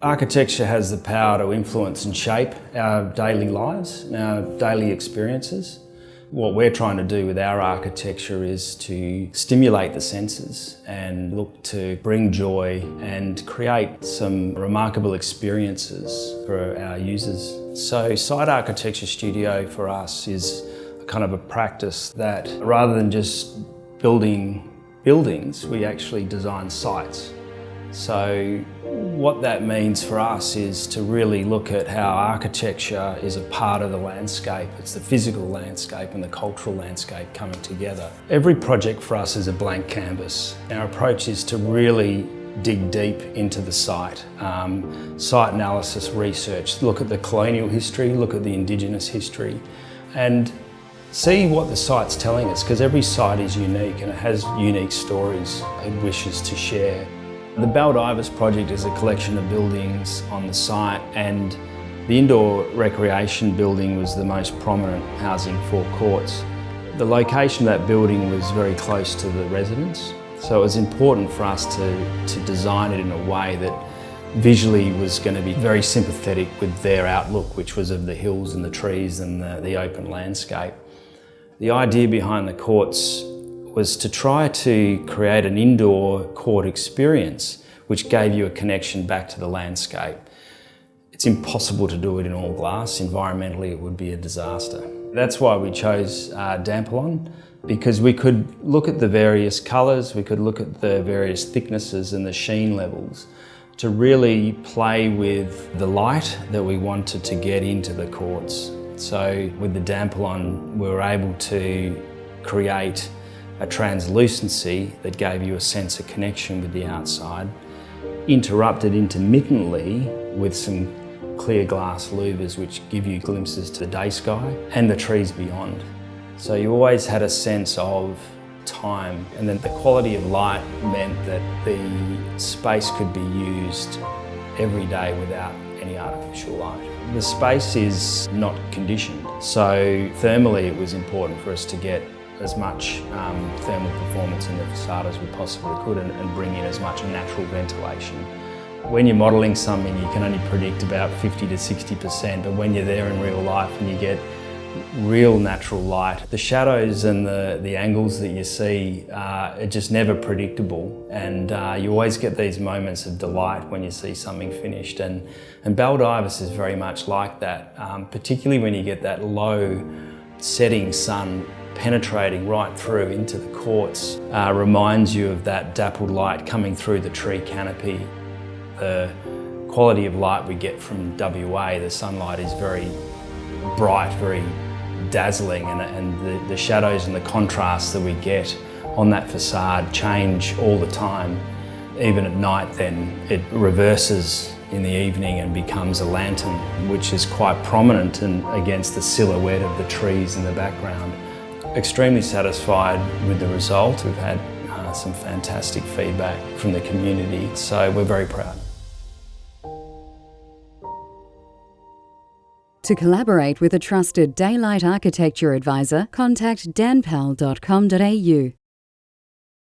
Architecture has the power to influence and shape our daily lives and our daily experiences. What we're trying to do with our architecture is to stimulate the senses and look to bring joy and create some remarkable experiences for our users. So Site Architecture Studio for us is kind of a practice that rather than just building buildings, we actually design sites. So what that means for us is to really look at how architecture is a part of the landscape. It's the physical landscape and the cultural landscape coming together. Every project for us is a blank canvas. Our approach is to really dig deep into the site. Site analysis, research, look at the colonial history, look at the Indigenous history, and see what the site's telling us, because every site is unique and it has unique stories it wishes to share. The Baldivis project is a collection of buildings on the site, and the indoor recreation building was the most prominent, housing 4 courts. The location of that building was very close to the residents, so it was important for us to design it in a way that visually was going to be very sympathetic with their outlook, which was of the hills and the trees and the open landscape. The idea behind the courts was to try to create an indoor court experience which gave you a connection back to the landscape. It's impossible to do it in all glass. Environmentally, it would be a disaster. That's why we chose Danpal, because we could look at the various colours, we could look at the various thicknesses and the sheen levels to really play with the light that we wanted to get into the courts. So with the Danpal, we were able to create a translucency that gave you a sense of connection with the outside, interrupted intermittently with some clear glass louvers which give you glimpses to the day sky and the trees beyond. So you always had a sense of time, and then the quality of light meant that the space could be used every day without any artificial light. The space is not conditioned, so thermally it was important for us to get as much thermal performance in the facade as we possibly could and bring in as much natural ventilation. When you're modelling something, you can only predict about 50 to 60%, but when you're there in real life and you get real natural light, the shadows and the angles that you see are just never predictable, and you always get these moments of delight when you see something finished, and Baldivis is very much like that, particularly when you get that low setting sun penetrating right through into the courts. Reminds you of that dappled light coming through the tree canopy. The quality of light we get from WA, the sunlight is very bright, very dazzling, and the shadows and the contrasts that we get on that facade change all the time. Even at night then, it reverses in the evening and becomes a lantern, which is quite prominent and against the silhouette of the trees in the background. Extremely satisfied with the result. We've had some fantastic feedback from the community, so we're very proud. To collaborate with a trusted daylight architecture advisor, contact danpal.com.au.